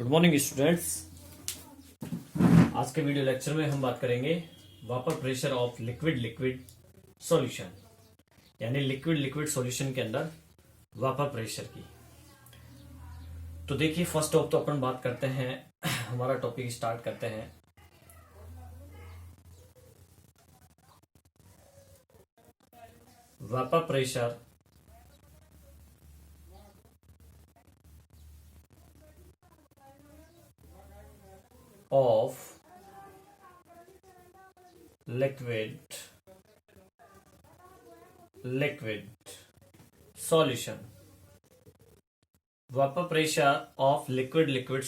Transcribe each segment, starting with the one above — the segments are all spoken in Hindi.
Good morning students. आज के वीडियो लेक्चर में हम बात करेंगे वापर pressure of liquid liquid solution, यानी लिक्विड लिक्विड सॉल्यूशन के अंदर वापर प्रेशर की। तो देखिए, फर्स्ट ऑफ तो अपन बात करते हैं, हमारा टॉपिक स्टार्ट करते हैं वापर pressure of liquid solution। Vapour pressure of liquid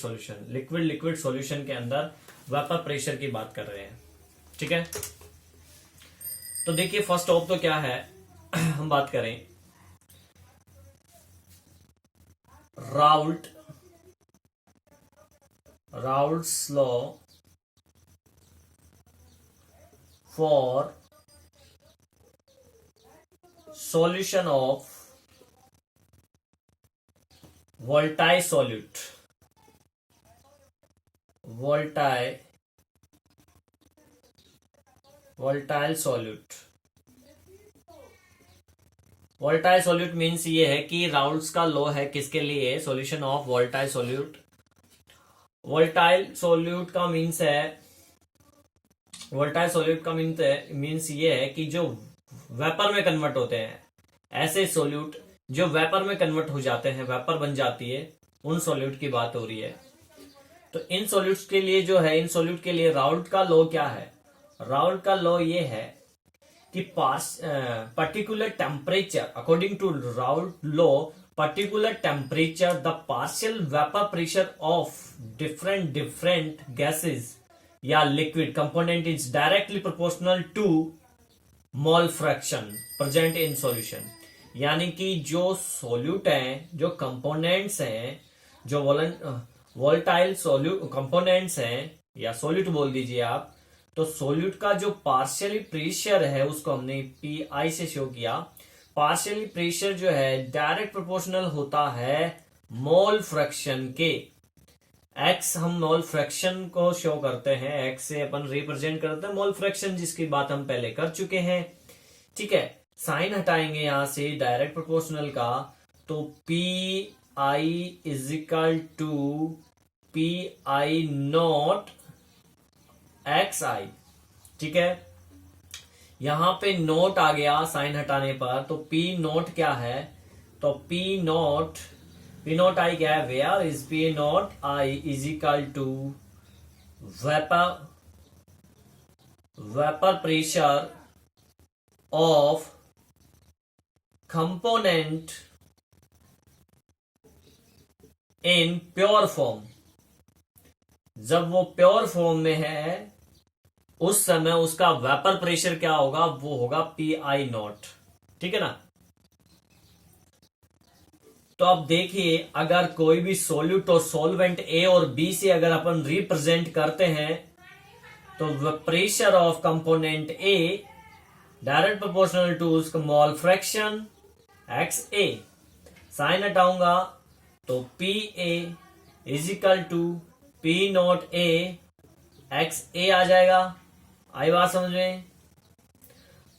solution के अंदर वेपर प्रेशर की बात कर रहे हैं। ठीक है, तो देखिए फर्स्ट ऑफ तो क्या है, हम बात करें Raoult's law for solution of volatile solute। volatile solute means ये है कि राउल्ट्स का लॉ है किसके लिए, solution of volatile solute. Volatile solute का मीन्स ये है कि जो वेपर में कन्वर्ट होते हैं, ऐसे सोल्यूट जो वेपर में कन्वर्ट हो जाते हैं, वेपर बन जाती है, उन सोल्यूट की बात हो रही है। तो इन सोल्यूट्स के लिए जो है, इन सोल्यूट के लिए राउल्ट का लॉ क्या है? राउल्ट का लॉ ये है कि particular temperature, according to Raoult law, particular temperature the partial vapor pressure of different gases या liquid component is directly proportional to mole fraction present in solution। यानी कि जो सोल्यूट हैं, जो कंपोनेंट्स हैं, जो वोलेटाइल कंपोनेंट्स हैं या सोल्यूट बोल दीजिए आप, तो सोल्यूट का जो पार्शियली प्रेशर है उसको हमने पी से शो किया। पार्शियली प्रेशर जो है डायरेक्ट प्रोपोर्शनल होता है मोल फ्रैक्शन के। एक्स हम मोल फ्रैक्शन को शो करते हैं, एक्स से अपन रिप्रेजेंट करते हैं मोल फ्रैक्शन, जिसकी बात हम पहले कर चुके हैं। ठीक है, साइन हटाएंगे यहां से डायरेक्ट प्रोपोर्शनल का, तो P I is equal to P I naught X I. ठीक है, यहां पे नोट आ गया साइन हटाने पर, तो पी नोट क्या है, तो पी नोट आई क्या है, where is P naught i is equal to vapour pressure of component in pure form. जब वो प्योर फॉर्म में है उस समय उसका वेपर प्रेशर क्या होगा, वो होगा पी आई नॉट। ठीक है ना। तो अब देखिए, अगर कोई भी सोल्यूट और सोलवेंट ए और बी से अगर अपन रिप्रेजेंट करते हैं, तो pressure of component A direct proportional to उसका mole fraction X A. Sign हटाऊंगा तो P A is equal to P naught A X A आ जाएगा। आई बात समझ में।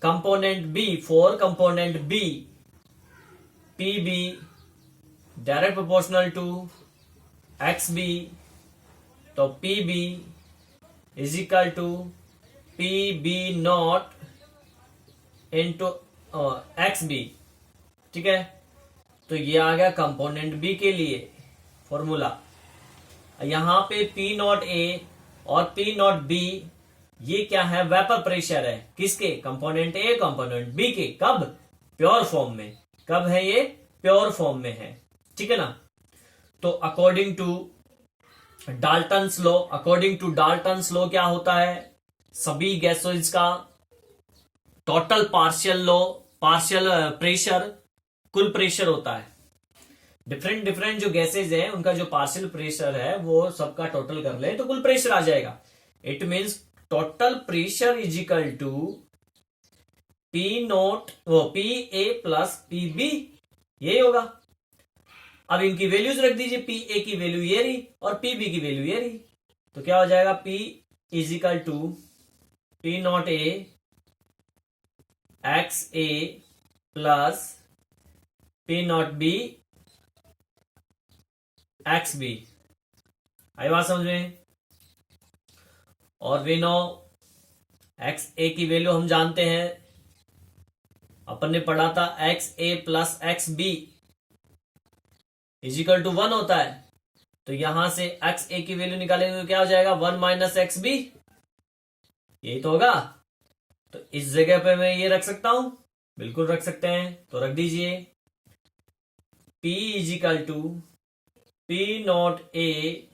Component B, for component B, P B direct proportional to X B, तो P B is equal to P B naught into X B. ठीक है, तो ये आ गया कंपोनेंट बी के लिए फॉर्मूला। यहां पे पी नॉट ए और पी नॉट बी ये क्या है, वेपर प्रेशर है किसके, कंपोनेंट ए कंपोनेंट बी के। कब, प्योर फॉर्म में। कब है ये, प्योर फॉर्म में है। ठीक है ना। तो अकॉर्डिंग टू डाल्टन्स लॉ क्या होता है, सभी गैसेज का टोटल पार्शियल प्रेशर कुल प्रेशर होता है। डिफरेंट जो गैसेज हैं उनका जो पार्शियल प्रेशर है वो सबका टोटल कर ले तो कुल प्रेशर आ जाएगा। It means total pressure is equal to P A plus P B, यही होगा। अब इनकी वैल्यूज रख दीजिए, पी ए की वैल्यू ये रही और पी बी की वैल्यू ये रही, तो क्या हो जाएगा, P is equal to P naught A X A plus P naught B X B. आई बात समझ में? और वी नो एक्स ए की वैल्यू हम जानते हैं, अपन ने पढ़ा था X A plus X B is equal to 1 होता है। तो यहां से एक्स ए की वैल्यू निकालेंगे तो क्या हो जाएगा, 1 माइनस एक्स बी, यही तो होगा। तो इस जगह पे मैं ये रख सकता हूं, बिल्कुल रख सकते हैं, तो रख दीजिए P is equal to P naught A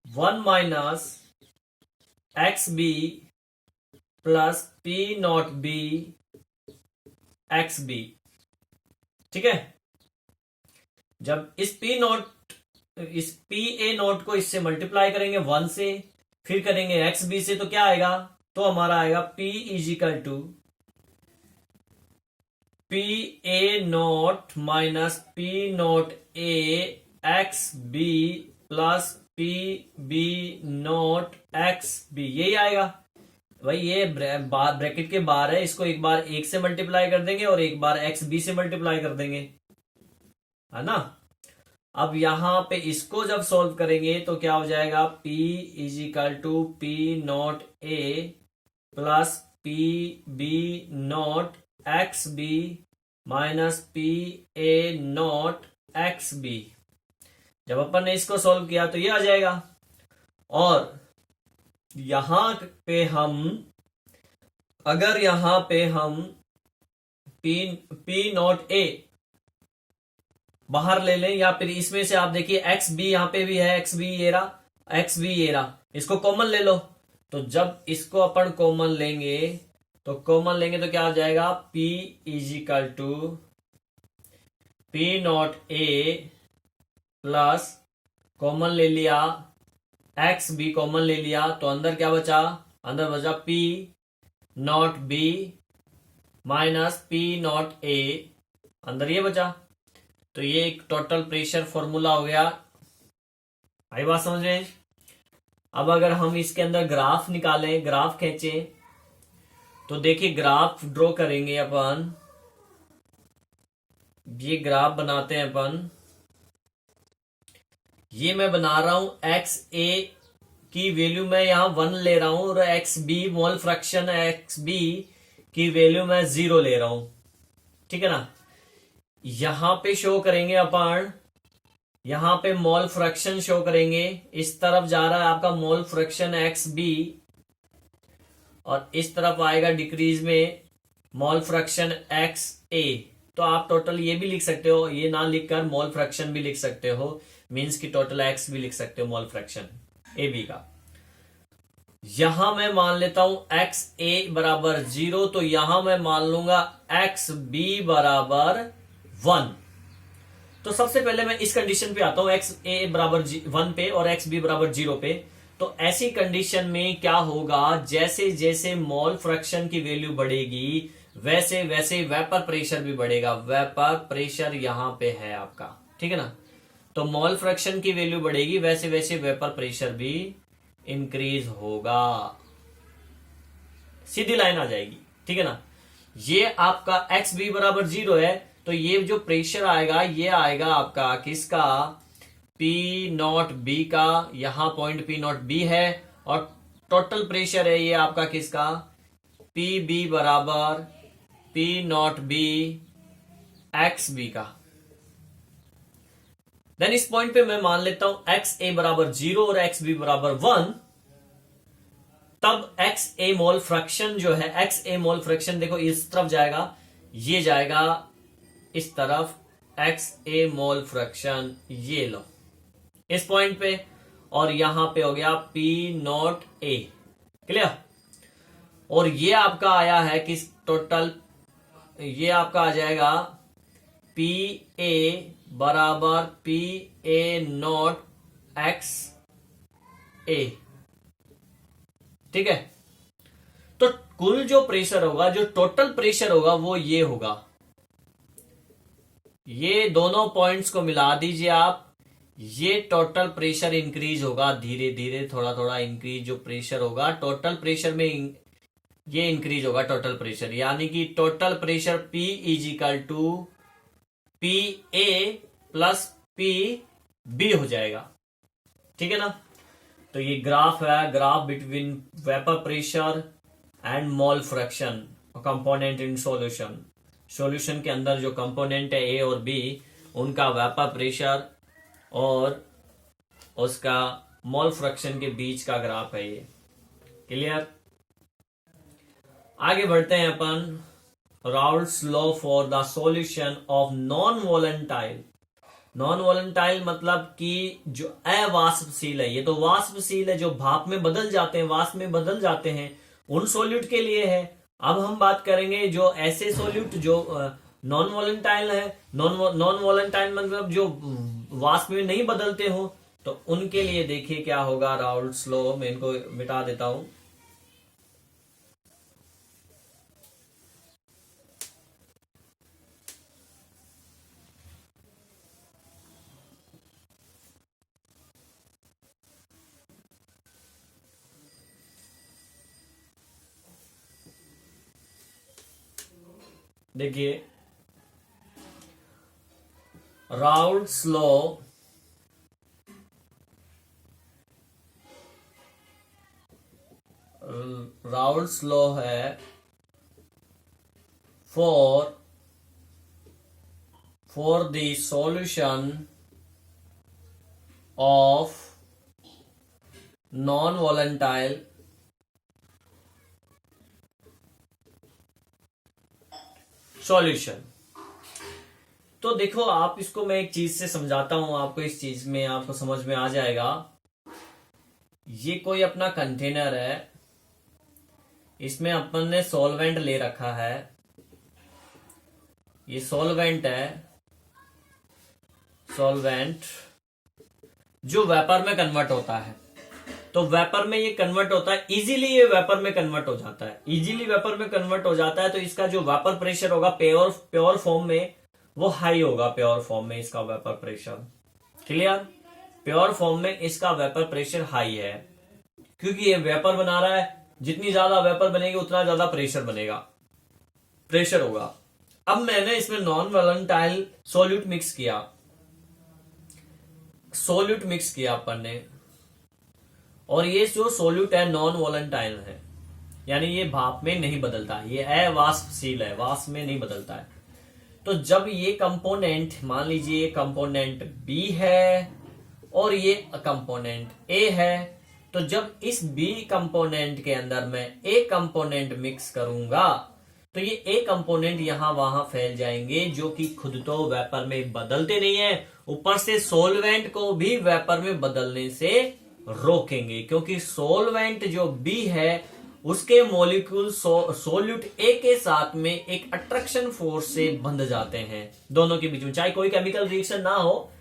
1 minus X B plus P naught B X B. ठीक है, जब इस पी ए नॉट को इससे मल्टीप्लाई करेंगे 1 से, फिर करेंगे एक्स बी से, तो क्या आएगा, तो हमारा आएगा P is equal to P A naught minus P naught A X B plus P B naught X B, यही आएगा भाई। ये ब्रैकेट के बाहर है, इसको एक बार 1 से मल्टीप्लाई कर देंगे और एक बार एक्स बी से मल्टीप्लाई कर देंगे, है ना। अब यहां पे इसको जब सॉल्व करेंगे तो क्या हो जाएगा, P is equal to P naught A plus P B naught X B minus P A naught X B. जब अपन ने इसको सॉल्व किया तो ये आ जाएगा। और यहां पे हम, अगर यहां पे हम पी नॉट ए बाहर ले लें, या फिर इसमें से आप देखिए एक्स बी यहां पे भी है, एक्स बी ये रहा, एक्स बी ये रहा, इसको कॉमन ले लो। तो जब इसको अपन कॉमन लेंगे तो क्या हो जाएगा, P is equal to P naught A plus common ले लिया एक्स बी, कॉमन ले लिया, तो अंदर क्या बचा, अंदर बचा P not B minus P naught ए, अंदर ये बचा। तो ये एक टोटल प्रेशर फॉर्मूला हो गया। आई बात समझ में? अब अगर हम इसके अंदर ग्राफ निकालें, ग्राफ खींचें, तो देखिए ग्राफ ड्रॉ करेंगे अपन, ये ग्राफ बनाते हैं अपन। ये मैं बना रहा हूं एक्स ए की वैल्यू मैं यहां 1 ले रहा हूं और X B mole fraction X B की वैल्यू मैं 0 ले रहा हूं, ठीक है ना। यहां पे शो करेंगे अपन, यहां पे मोल फ्रैक्शन शो करेंगे, इस तरफ जा रहा है आपका मोल फ्रैक्शन एक्स बी और इस तरफ आएगा डिक्रीज में मोल फ्रैक्शन एक्स ए। तो आप टोटल ये भी लिख सकते हो, ये ना लिखकर मोल फ्रैक्शन भी लिख सकते हो, मींस की टोटल एक्स भी लिख सकते हो मोल फ्रैक्शन ए बी का। यहां मैं मान लेता हूं एक्स ए बराबर 0, तो यहां मैं मान लूंगा एक्स बी बराबर 1। तो सबसे पहले मैं इस कंडीशन पे आता हूं, एक्स ए बराबर 1 पे और एक्स बी बराबर 0 पे। तो ऐसी कंडीशन में क्या होगा, जैसे जैसे मोल फ्रैक्शन की वैल्यू बढ़ेगी वैसे वैसे वेपर प्रेशर भी बढ़ेगा। वेपर प्रेशर यहां पे है आपका, ठीक है ना। तो मोल फ्रैक्शन की वैल्यू बढ़ेगी वैसे वैसे वेपर प्रेशर भी इंक्रीज होगा, सीधी लाइन आ जाएगी, ठीक है ना। ये आपका एक्स बी बराबर 0 है, तो ये जो प्रेशर आएगा ये आएगा आपका किसका, पी नॉट बी का। यहां पॉइंट पी नॉट बी है और टोटल प्रेशर है ये आपका किसका, पी बी बराबर P naught B X B का। देन इस पॉइंट पे मैं मान लेता हूं एक्स ए बराबर 0 और एक्स बी बराबर 1। तब एक्स ए मोल फ्रैक्शन जो है, एक्स ए मोल फ्रैक्शन देखो इस तरफ जाएगा, ये जाएगा इस तरफ, एक्स ए मोल फ्रैक्शन ये लो इस पॉइंट पे, और यहां पे हो गया पी नॉट ए, क्लियर। और ये आपका आया है किस टोटल, ये आपका आ जाएगा पी ए बराबर पी ए नॉट एक्स ए, ठीक है। तो कुल जो प्रेशर होगा, जो टोटल प्रेशर होगा वो ये होगा, ये दोनों पॉइंट्स को मिला दीजिए आप। ये टोटल प्रेशर इंक्रीज होगा धीरे धीरे, थोड़ा थोड़ा इंक्रीज जो प्रेशर होगा टोटल प्रेशर में ये इंक्रीज होगा टोटल प्रेशर, यानी कि total pressure P is equal to P A plus P B हो जाएगा। ठीक है ना। तो ये ग्राफ है, graph between vapour pressure and mole fraction component in solution. Solution के अंदर जो कंपोनेंट है ए और बी, उनका वेपर प्रेशर और उसका मोल फ्रैक्शन के बीच का ग्राफ है ये। क्लियर। आगे बढ़ते हैं अपन। Raoult's law for the solution of non volatile. Non volatile मतलब कि जो अवाष्पशील है, ये तो वाष्पशील है, जो भाप में बदल जाते हैं, वाष्प में बदल जाते हैं, उन सॉल्यूट के लिए है। अब हम बात करेंगे जो ऐसे सॉल्यूट जो नॉन वॉलेंटाइल है, नॉन वॉलेंटाइल मतलब जो वाष्प में नहीं बदलते हो, तो उनके लिए देखिए क्या होगा। राउल्ट्स लॉ में इनको मिटा देता हूं। देखिए राउल्ट्स लॉ है for the solution of non-volatile solution. तो देखो आप इसको मैं एक चीज से समझाता हूं आपको, इस चीज में आपको समझ में आ जाएगा। ये कोई अपना कंटेनर है, इसमें अपन ने सॉल्वेंट ले रखा है, ये सॉल्वेंट है, सॉल्वेंट जो वेपर में कन्वर्ट होता है। तो वेपर में ये कन्वर्ट होता है, इजीली ये वेपर में कन्वर्ट हो जाता है, इजीली वेपर में कन्वर्ट हो जाता है। तो इसका जो वेपर प्रेशर होगा प्योर फॉर्म में वो हाई होगा, प्योर फॉर्म में इसका vapour pressure. Clear. Pure form में इसका वेपर प्रेशर हाई है, क्योंकि ये वेपर बना रहा है, जितनी ज्यादा वेपर बनेगी उतना ज्यादा प्रेशर बनेगा, प्रेशर होगा। अब मैंने इसमें नॉन वॉलेंटाइल सॉल्यूट मिक्स किया, अपन ने, और ये जो सॉल्यूट है नॉन वॉलेंटाइल है, यानी ये भाप में नहीं बदलता, ये अवाष्पशील है, वाष्प में नहीं बदलता है। तो जब ये कंपोनेंट, मान लीजिए ये कंपोनेंट बी है और ये कंपोनेंट ए है, तो जब इस बी कंपोनेंट के अंदर मैं ए कंपोनेंट मिक्स करूंगा तो ये ए कंपोनेंट यहां वहां फैल जाएंगे, जो कि खुद तो वेपर में बदलते नहीं है, ऊपर से सोलवेंट को भी वेपर में बदलने से रोकेंगे, क्योंकि सोलवेंट जो बी है उसके मॉलिक्यूल सोल्यूट ए के साथ में एक अट्रैक्शन फोर्स से बंध जाते हैं दोनों के बीच में। चाहे कोई केमिकल रिएक्शन ना हो,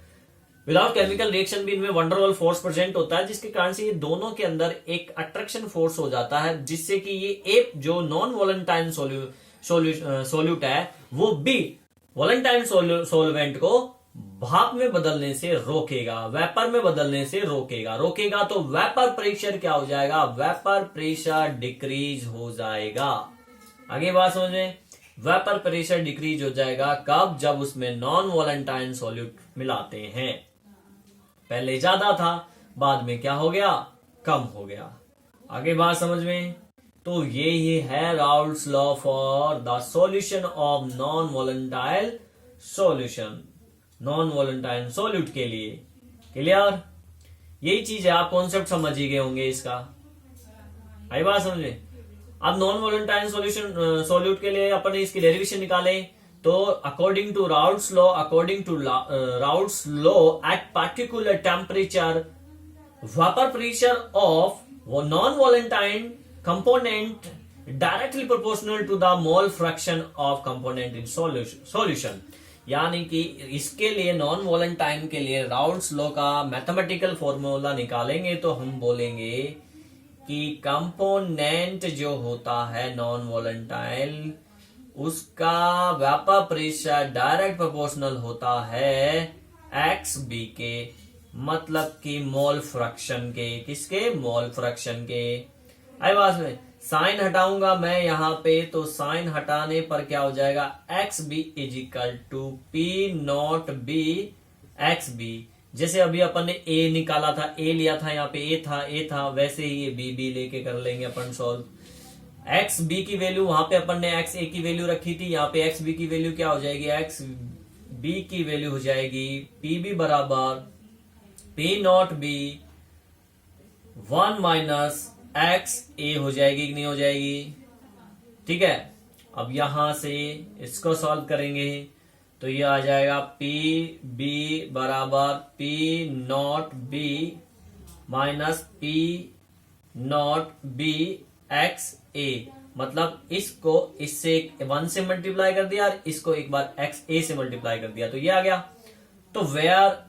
विदाउट केमिकल रिएक्शन भी इनमें वंडरवॉल फोर्स प्रेजेंट होता है, जिसके कारण से ये दोनों के अंदर एक अट्रैक्शन फोर्स हो जाता है, जिससे कि ये ए जो नॉन वॉलेंटाइन सोल्यूट है वो बी वॉलेंटाइन सोलवेंट को भाप में बदलने से रोकेगा, वेपर में बदलने से रोकेगा तो वेपर प्रेशर क्या हो जाएगा, वेपर प्रेशर डिक्रीज हो जाएगा। आगे बात समझे, वेपर प्रेशर डिक्रीज हो जाएगा कब, जब उसमें नॉन वॉलेंटाइन सॉल्यूट मिलाते हैं। पहले ज्यादा था, बाद में क्या हो गया, कम हो गया। आगे बात समझ में। तो ये है Raoult's law for the solution of non volatile solution, non volatile solute के लिए। क्लियर। यही चीज है, आप कॉन्सेप्ट समझ ही गए होंगे इसका। आई बात समझे। अब नॉन वॉलेंटाइल सॉल्यूट के लिए अपन इसकी डेरिवेशन निकाले, तो according to Raoult's law at particular temperature vapour pressure of non volatile component directly proportional to the mole fraction of component in solution. यानी कि इसके लिए नॉन वॉलेंटाइन के लिए राउल्ट्स लॉ का मैथमेटिकल फॉर्मूला निकालेंगे तो हम बोलेंगे कि कंपोनेंट जो होता है नॉन वॉलेंटाइल उसका वेपर प्रेशर डायरेक्ट प्रोपोर्शनल होता है एक्स बी के, मतलब कि मोल फ्रैक्शन के। किसके? मोल फ्रैक्शन के। आई बात में साइन हटाऊंगा मैं यहाँ पे, तो साइन हटाने पर क्या हो जाएगा? X B is equal to P naught B X B. जैसे अभी अपन ने ए निकाला था, ए लिया था, यहाँ पे ए था, वैसे ही ये बी लेके कर लेंगे अपन सॉल्व। एक्स बी की वैल्यू वहां पे अपन ने एक्स ए की वैल्यू रखी थी, यहाँ पे एक्स बी की वैल्यू क्या हो जाएगी? एक्स बी की वैल्यू हो जाएगी पी बी बराबर P naught B 1 minus X A हो जाएगी कि नहीं हो जाएगी? ठीक है, अब यहां से इसको सॉल्व करेंगे तो ये आ जाएगा पी बी बराबर P naught B minus P naught B X A. मतलब इसको इससे 1 से मल्टीप्लाई कर दिया और इसको एक बार एक्स ए से मल्टीप्लाई कर दिया, तो ये आ गया। तो वेयर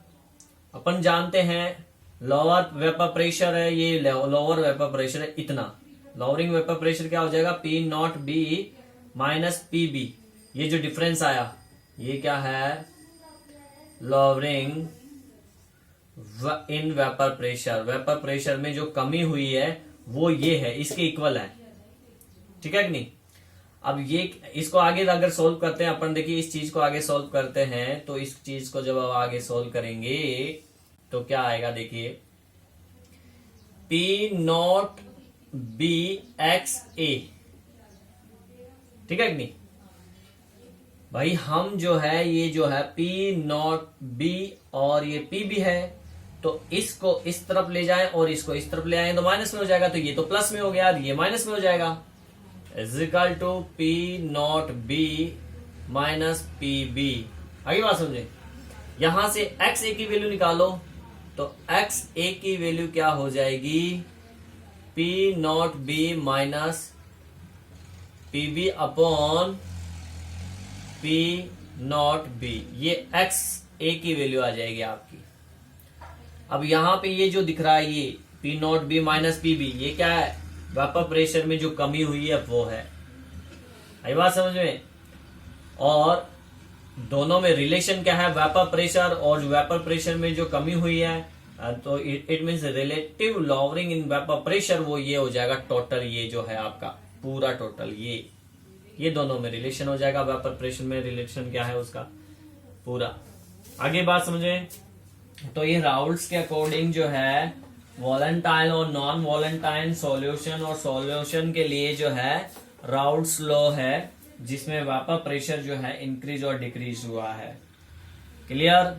अपन जानते हैं लोअर वेपर प्रेशर है, ये लोअर वेपर प्रेशर है इतना। लोअरिंग वेपर प्रेशर क्या हो जाएगा? P naught B minus P B. ये जो डिफरेंस आया ये क्या है? Lowering in vapour pressure. Vapour pressure में जो कमी हुई है वो ये है, इसके इक्वल है। ठीक है कि नहीं? अब ये इसको आगे अगर सोल्व करते हैं अपन, देखिए इस चीज को आगे सोल्व करते हैं तो इस चीज को जब अब आगे सोल्व करेंगे तो क्या आएगा? देखिए पी नॉट बी एक्स ए। ठीक है कि नहीं भाई? हम जो है ये जो है पी नॉट बी और ये पी बी है, तो इसको इस तरफ ले जाएं और इसको इस तरफ ले आए तो माइनस में हो जाएगा, तो ये तो प्लस में हो गया, ये माइनस में हो जाएगा। Is equal to P naught B minus P B. आगे बात समझे? यहां से एक्स ए की वैल्यू निकालो तो एक्स ए की वैल्यू क्या हो जाएगी? P naught B minus P B upon P naught B. ये एक्स ए की वैल्यू आ जाएगी आपकी। अब यहां पे ये जो दिख रहा है ये P naught B minus P B, ये क्या है? वेपर प्रेशर में जो कमी हुई है वो है। आई बात समझ में? और दोनों में रिलेशन क्या है? वेपर प्रेशर और वेपर प्रेशर में जो कमी हुई है, तो it means relative lowering in vapour pressure, वो ये हो जाएगा टोटल। ये जो है आपका पूरा टोटल, ये दोनों में रिलेशन हो जाएगा। वेपर प्रेशर में रिलेशन क्या है उसका पूरा। आगे बात समझे? तो ये राउल्ट्स के अकॉर्डिंग जो है वॉलेंटाइल और नॉन वॉलेंटाइल सॉल्यूशन, और सॉल्यूशन के लिए जो है राउल्ट्स लॉ है, जिसमें वेपर प्रेशर जो है इंक्रीज और डिक्रीज हुआ है। क्लियर?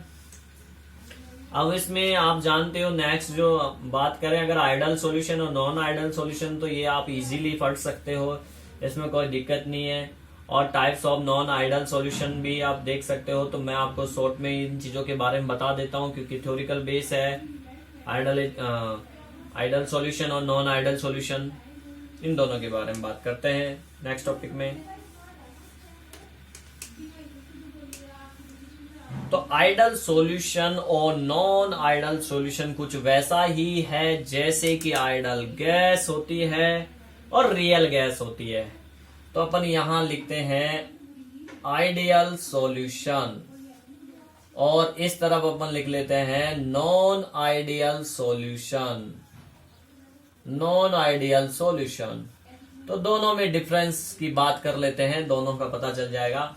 अब इसमें आप जानते हो नेक्स्ट जो बात करें अगर आइडल सॉल्यूशन और नॉन आइडल सॉल्यूशन, तो ये आप इजीली पढ़ सकते हो, इसमें कोई दिक्कत नहीं है। और types of non ideal solution भी आप देख सकते हो, तो मैं आपको शॉर्ट में इन चीजों के बारे में बता देता हूं क्योंकि थ्योरिकल बेस है। आइडल सॉल्यूशन और नॉन आइडल सॉल्यूशन, इन दोनों के बारे में बात करते हैं नेक्स्ट टॉपिक में। तो आइडल सॉल्यूशन और नॉन आइडल सॉल्यूशन कुछ वैसा ही है जैसे कि आइडल गैस होती है और रियल गैस होती है। तो अपन यहां लिखते हैं आइडियल सॉल्यूशन, और इस तरफ अपन लिख लेते हैं non ideal solution. Non ideal solution, तो दोनों में डिफरेंस की बात कर लेते हैं, दोनों का पता चल जाएगा।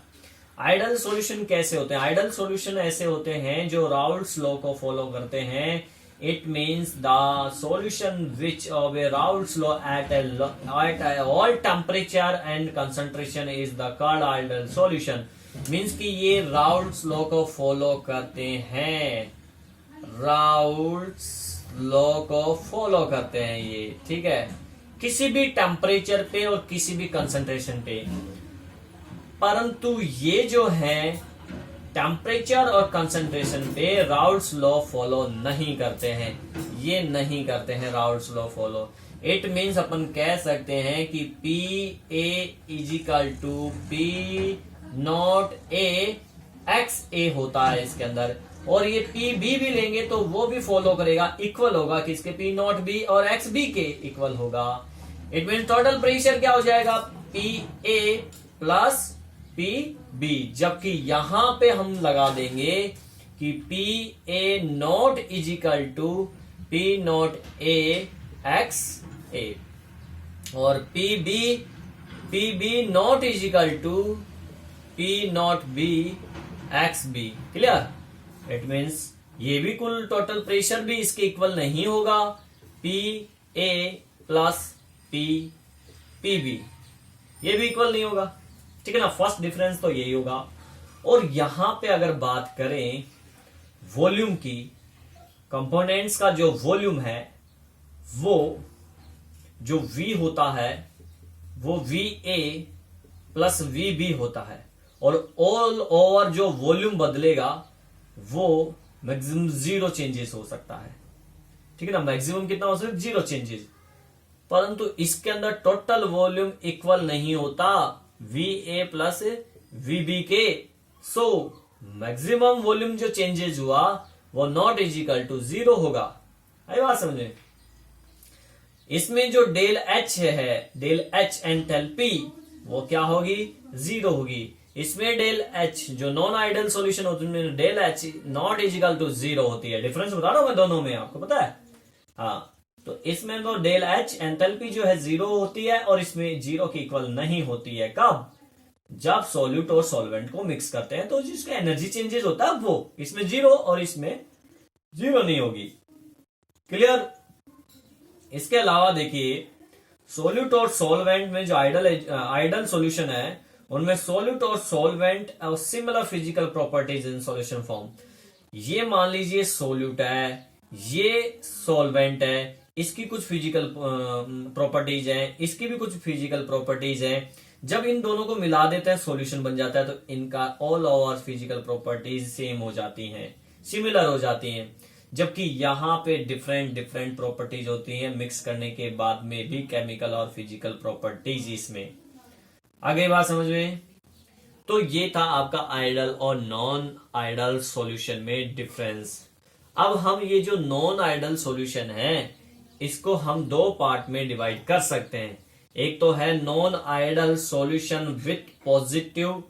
आइडल सॉल्यूशन कैसे होते हैं? आइडल सॉल्यूशन ऐसे होते हैं जो राउल्ट्स लॉ को फॉलो करते हैं। It means the solution which obey Raoult's law at all temperature and concentration is the called ideal solution. Means कि ये राउल्ट्स लॉ को फॉलो करते हैं, राउल्ट्स लॉ को फॉलो करते हैं ये, ठीक है, किसी भी टेम्परेचर पे और किसी भी कंसंट्रेशन पे। परंतु ये जो है टेम्परेचर और कंसंट्रेशन पे राउल्ट्स लॉ फॉलो नहीं करते हैं, ये नहीं करते हैं Raoult's law follow. It means अपन कह सकते हैं कि P A is equal to P naught A X A होता है इसके अंदर, और ये पी बी भी लेंगे तो वो भी फॉलो करेगा, इक्वल होगा किसके? पी नॉट बी और एक्स बी के इक्वल होगा। इट मीन्स टोटल प्रेशर क्या हो जाएगा? P A plus P B, जबकि यहां पे हम लगा देंगे कि P A naught is equal to P naught A X A, और P B naught is equal to P naught B X B. Clear? It means ये भी कुल टोटल प्रेशर भी इसके इक्वल नहीं होगा, P A plus P B, ये भी इक्वल नहीं होगा। ठीक है ना, फर्स्ट डिफरेंस तो यही होगा। और यहां पे अगर बात करें वॉल्यूम की, कंपोनेंट्स का जो वॉल्यूम है वो जो V होता है वो VA प्लस VB होता है, और ऑल ओवर जो वॉल्यूम बदलेगा वो मैक्सिमम 0 चेंजेस हो सकता है। ठीक है ना, मैक्सिमम कितना हो सकता है? 0 चेंजेस। परंतु इसके अंदर टोटल वॉल्यूम इक्वल नहीं होता VA प्लस VB के, सो मैक्सिमम वॉल्यूम जो चेंजेस हुआ वो नॉट इज इक्वल टू 0 होगा। आई बात समझे? इसमें जो डेल H है, डेल H एंथैल्पी, वो क्या होगी? 0 होगी। इसमें डेल H जो नॉन आइडल सॉल्यूशन होती है, del H naught is equal to 0 होती है। डिफरेंस बता रहा हूं मैं दोनों में, आपको पता है? हाँ, तो इसमें तो डेल H एंथैल्पी जो है 0 होती है, और इसमें 0 की इक्वल नहीं होती है। कब? जब सॉल्यूट और सॉल्वेंट को मिक्स करते हैं तो जिसका एनर्जी चेंजेस होता है वो, इसमें 0 और इसमें 0 नहीं होगी। क्लियर? इसके अलावा देखिए, सॉल्यूट और सॉल्वेंट में जो आइडल सॉल्यूशन है उनमें सॉल्यूट और सॉल्वेंट और similar physical properties in solution form. ये मान लीजिए सॉल्यूट है, ये सॉल्वेंट है, इसकी कुछ फिजिकल प्रॉपर्टीज हैं, इसकी भी कुछ फिजिकल प्रॉपर्टीज हैं। जब इन दोनों को मिला देते हैं सॉल्यूशन बन जाता है, तो इनका all over physical properties same हो जाती हैं, सिमिलर हो जाती हैं। जबकि यहां पे डिफरेंट प्रॉपर्टीज होती हैं मिक्स करने के बाद में भी, केमिकल और फिजिकल प्रॉपर्टीज इसमें। आगे बात समझ में? तो ये था आपका आइडल और नॉन आइडल सॉल्यूशन में डिफरेंस। अब हम ये जो नॉन आइडल सॉल्यूशन है इसको हम 2 पार्ट में डिवाइड कर सकते हैं। एक तो है non ideal solution with positive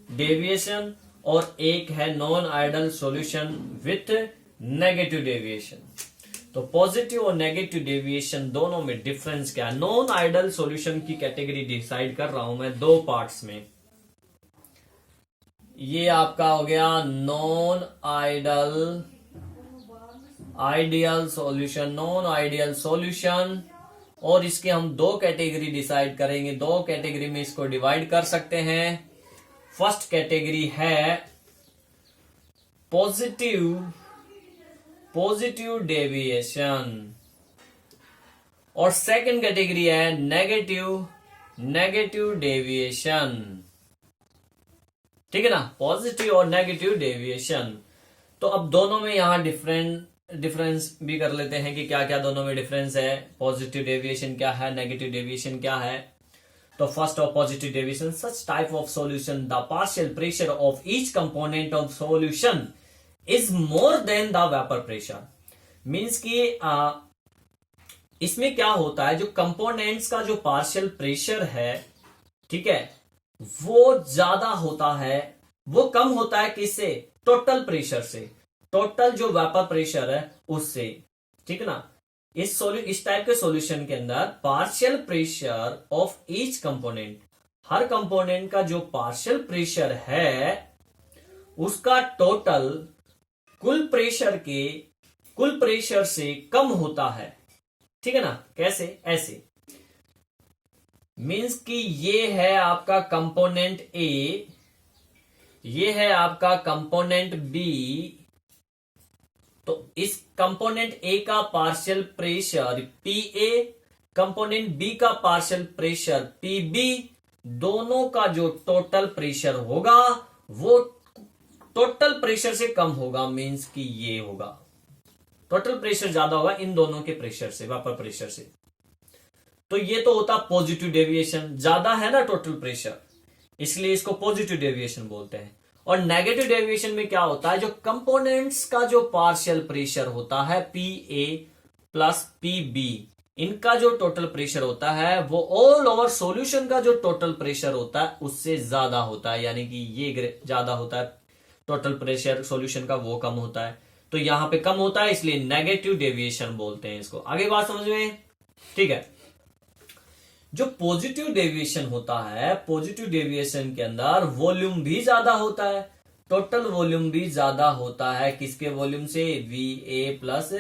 deviation, और एक है non ideal solution with negative deviation. तो पॉजिटिव और नेगेटिव डेविएशन दोनों में डिफरेंस क्या है? नॉन आइडल सॉल्यूशन की कैटेगरी डिसाइड कर रहा हूं मैं 2 पार्ट्स में। ये आपका हो गया non idol ideal solution, non ideal solution, और इसके हम 2 कैटेगरी डिसाइड करेंगे। 2 कैटेगरी में इसको डिवाइड कर सकते हैं। फर्स्ट कैटेगरी है पॉजिटिव डेविएशन, और सेकंड कैटेगरी है नेगेटिव डेविएशन। ठीक है ना, पॉजिटिव और नेगेटिव डेविएशन। तो अब दोनों में यहां डिफरेंस भी कर लेते हैं कि क्या क्या दोनों में डिफरेंस है, पॉजिटिव डेविएशन क्या है, नेगेटिव डेविएशन क्या है। तो first of positive deviation, such type of solution the partial pressure of each component of solution is more than the vapour pressure. Means कि इसमें क्या होता है, जो कंपोनेंट्स का जो पार्शियल प्रेशर है, ठीक है, वो ज्यादा होता है, वो कम होता है किससे? टोटल प्रेशर से, टोटल जो वेपर प्रेशर है उससे। ठीक है ना, इस टाइप के सॉल्यूशन के अंदर partial pressure of each component, her component का जो पार्शियल प्रेशर है उसका टोटल कुल प्रेशर से कम होता है। ठीक है ना, कैसे? ऐसे मीन्स कि ये है आपका कंपोनेंट ए, ये है आपका कंपोनेंट बी। तो इस कंपोनेंट ए का partial pressure P A, component B का पार्शियल प्रेशर पी बी, दोनों का जो टोटल प्रेशर होगा वो टोटल प्रेशर से कम होगा। मीन्स कि ये होगा, टोटल प्रेशर ज्यादा होगा इन दोनों के प्रेशर से, वेपर प्रेशर से। तो ये तो होता पॉजिटिव डेविएशन, ज्यादा है ना टोटल प्रेशर, इसलिए इसको पॉजिटिव डेविएशन बोलते हैं। और नेगेटिव डेविएशन में क्या होता है, जो कंपोनेंट्स का जो पार्शियल प्रेशर होता है P A plus P B, इनका जो टोटल प्रेशर होता है वो ऑल ओवर सॉल्यूशन का जो टोटल प्रेशर होता है उससे ज्यादा होता है, यानी कि ये ज्यादा होता है टोटल प्रेशर सॉल्यूशन का, वो कम होता है। तो यहां पे कम होता है इसलिए नेगेटिव डेविएशन बोलते हैं इसको। आगे बात समझ में? ठीक है। जो पॉजिटिव डेविएशन होता है, पॉजिटिव डेविएशन के अंदर वॉल्यूम भी ज्यादा होता है, टोटल वॉल्यूम भी ज्यादा होता है। किसके वॉल्यूम से? VA प्लस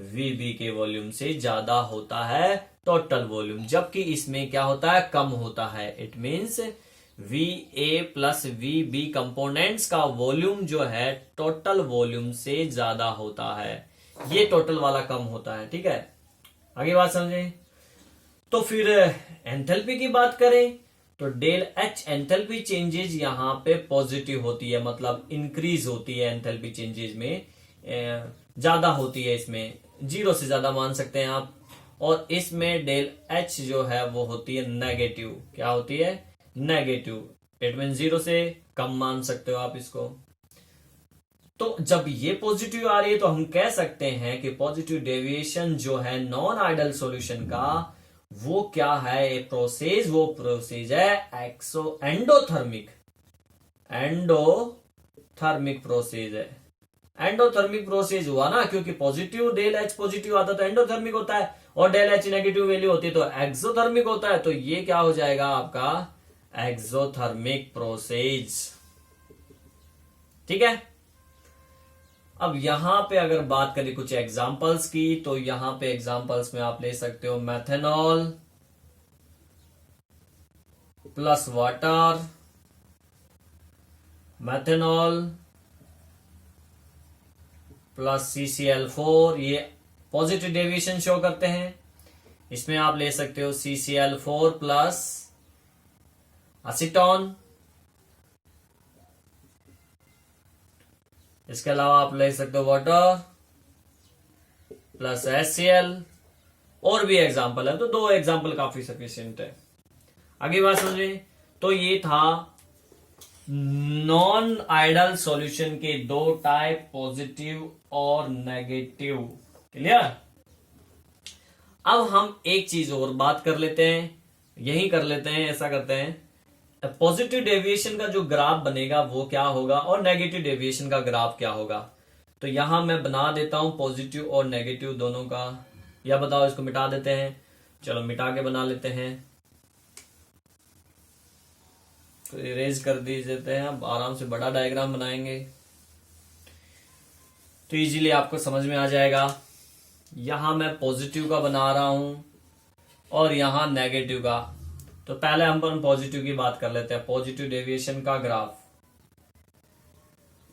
VB के वॉल्यूम से ज्यादा होता है टोटल वॉल्यूम, जबकि इसमें क्या होता है? कम होता है। It means VA plus VB components का वॉल्यूम जो है टोटल वॉल्यूम से ज्यादा होता है, ये टोटल वाला कम होता है। ठीक है, आगे बात समझे। तो फिर एंथैल्पी की बात करें तो डेल H एंथैल्पी चेंजेस यहां पे पॉजिटिव होती है, मतलब इंक्रीज होती है एंथैल्पी चेंजेस में, ज्यादा होती है, इसमें 0 से ज्यादा मान सकते हैं आप। और इसमें डेल H जो है वो होती है नेगेटिव। क्या होती है? नेगेटिव। इट मीन 0 से कम मान सकते हो आप इसको। तो जब ये पॉजिटिव आ रही है तो हम कह सकते हैं कि पॉजिटिव डेविएशन जो है नॉन आइडल सॉल्यूशन का, वो क्या है? ए प्रोसेस, वो प्रोसेस है एंडोथर्मिक। एंडोथर्मिक प्रोसेस है। एंडोथर्मिक प्रोसेस हुआ ना, क्योंकि पॉजिटिव डेल H पॉजिटिव आता तो एंडोथर्मिक होता है, और डेल H नेगेटिव वैल्यू होती है तो एक्सोथर्मिक होता है। तो ये क्या हो जाएगा आपका? Exothermic process. ठीक है। अब यहां पे अगर बात करें कुछ एग्जांपल्स की, तो यहां पे एग्जांपल्स में आप ले सकते हो methanol plus water, methanol plus CCl4, ये पॉजिटिव डेविएशन शो करते हैं। इसमें आप ले सकते हो CCl4 प्लस एसीटोन। इसके अलावा आप ले सकते हो वाटर प्लस HCl, और भी एग्जाम्पल है, तो 2 एग्जाम्पल काफी सफिशिएंट है। आगे बात समझे। तो ये था नॉन आइडल सॉल्यूशन के 2 टाइप, पॉजिटिव और नेगेटिव। क्लियर? अब हम एक चीज और बात कर लेते हैं, यही कर लेते हैं, ऐसा करते हैं। पॉजिटिव डेविएशन का जो ग्राफ बनेगा वो क्या होगा, और नेगेटिव डेविएशन का ग्राफ क्या होगा। तो यहां मैं बना देता हूं पॉजिटिव और नेगेटिव दोनों का, या बताओ इसको मिटा देते हैं। चलो मिटा के बना लेते हैं, तो इरेज कर देते हैं। अब आराम से बड़ा डायग्राम बनाएंगे तो इजीली आपको समझ में आ जाएगा। यहां मैं पॉजिटिव का बना रहा हूं और यहां नेगेटिव का। तो पहले हम पॉजिटिव की बात कर लेते हैं, पॉजिटिव डेविएशन का ग्राफ।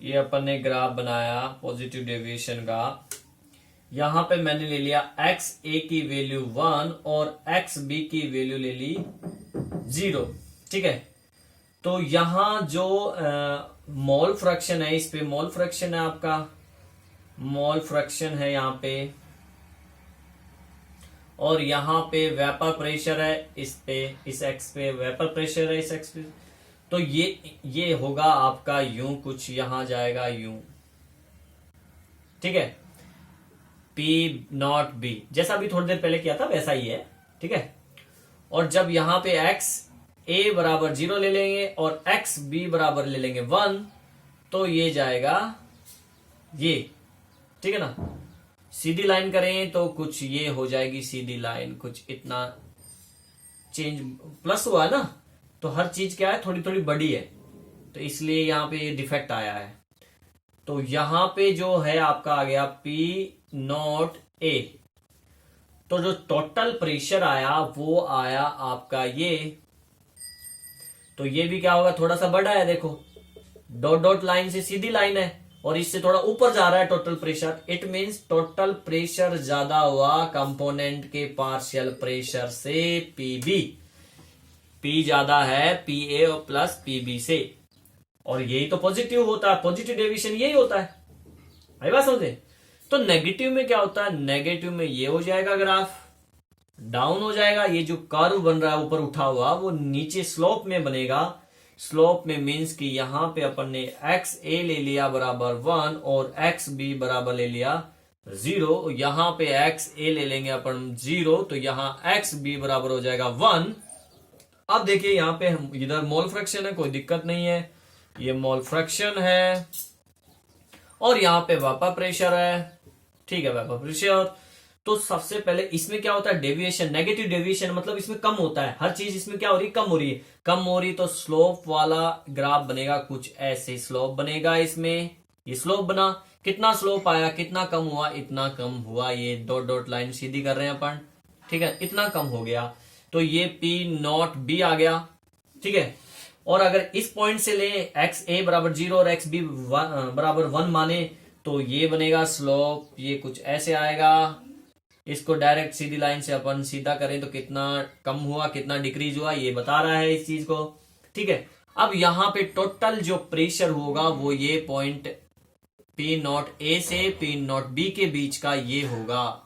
ये अपन ने ग्राफ बनाया पॉजिटिव डेविएशन का। यहां पे मैंने ले लिया XA की वैल्यू 1 और XB की वैल्यू ले ली 0। ठीक है। तो यहां जो मोल फ्रैक्शन है, इस पे मोल फ्रैक्शन है, आपका मोल फ्रैक्शन है यहां पे, और यहां पे वेपर प्रेशर है, इस पे, इस एक्स पे वेपर प्रेशर है, इस एक्स पे। तो ये होगा आपका यूं, कुछ यहां जाएगा यूं। ठीक है। P0B जैसा अभी थोड़ी देर पहले किया था वैसा ही है। ठीक है। और जब यहां पे XA बराबर 0 ले लेंगे और XB बराबर ले लेंगे 1, तो ये जाएगा ये। ठीक है ना। सीधी लाइन करें तो कुछ ये हो जाएगी सीधी लाइन, कुछ इतना चेंज प्लस हुआ है ना, तो हर चीज क्या है, थोड़ी थोड़ी बड़ी है, तो इसलिए यहां पे ये डिफेक्ट आया है। तो यहां पे जो है आपका आ गया P0A। तो जो टोटल प्रेशर आया वो आया आपका ये। तो ये भी क्या होगा, थोड़ा सा बड़ा है, देखो डॉट डॉट लाइन से सीधी लाइन है और इससे थोड़ा ऊपर जा रहा है total pressure. It means total pressure ज्यादा हुआ कंपोनेंट के पार्शियल प्रेशर से Pb। P ज्यादा है PA प्लस PB से, और यही तो पॉजिटिव होता है, पॉजिटिव डेविएशन यही होता है। आई बात समझे। तो नेगेटिव में क्या होता है, नेगेटिव में ये हो जाएगा, ग्राफ डाउन हो जाएगा। ये जो कर्व बन रहा है ऊपर उठा हुआ, वो नीचे स्लोप में बनेगा। स्लोप में मीन्स कि यहां पे अपन ने XA ले लिया बराबर 1 और XB बराबर ले लिया 0, यहां पे एक्स ए ले लेंगे अपन 0, तो यहां एक्स बी बराबर हो जाएगा 1। अब देखिए यहां पे हम इधर मोल फ्रैक्शन है, कोई दिक्कत नहीं है, ये मोल फ्रैक्शन है, और यहां पे वेपर प्रेशर है, ठीक है, वेपर प्रेशर। तो सबसे पहले इसमें क्या होता है, डेविएशन, नेगेटिव डेविएशन, मतलब इसमें कम होता है, हर चीज इसमें क्या हो रही है, कम हो रही है। कम हो रही तो स्लोप वाला ग्राफ बनेगा, कुछ ऐसे स्लोप बनेगा इसमें, ये स्लोप बना, कितना स्लोप आया, कितना कम हुआ, इतना कम हुआ, ये डॉट डॉट लाइन सीधी कर रहे हैं अपन, ठीक है, इतना कम हो गया, तो ये पी नॉट बी आ गया, ठीक है। और अगर इस पॉइंट से ले एक्स ए बराबर 0 और एक्स बी बराबर 1 माने, तो ये बनेगा स्लोप, ये कुछ ऐसे आएगा, इसको डायरेक्ट सीधी लाइन से अपन सीधा करें तो कितना कम हुआ, कितना डिक्रीज हुआ, ये बता रहा है इस चीज को, ठीक है। अब यहां पे टोटल जो प्रेशर होगा वो ये पॉइंट पी नॉट ए से पी नॉट बी के बीच का ये होगा,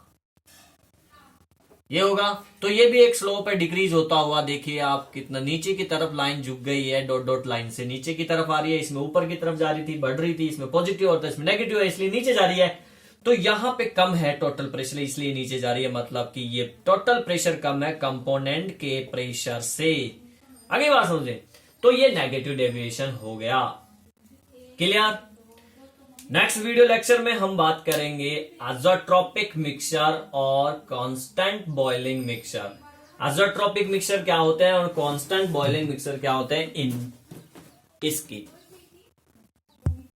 ये होगा। तो ये भी एक स्लोप है, डिक्रीज होता हुआ, देखिए आप कितना नीचे की तरफ लाइन झुक गई है, डॉट डॉट लाइन से नीचे की तरफ आ रही है, इसमें ऊपर की तरफ जा रही थी, बढ़ रही थी, इसमें पॉजिटिव होता है, इसमें नेगेटिव है, इसलिए नीचे जा रही है। तो यहां पे कम है टोटल प्रेशर, इसलिए नीचे जा रही है, मतलब कि ये टोटल प्रेशर कम है कंपोनेंट के प्रेशर से। आगे बात समझे, तो ये नेगेटिव डेविएशन हो गया, क्लियर। नेक्स्ट वीडियो लेक्चर में हम बात करेंगे आइसोट्रोपिक मिक्सचर और constant boiling mixture. Isotropic mixture क्या होते हैं और कांस्टेंट बॉइलिंग मिक्सचर क्या होते हैं इन इसकी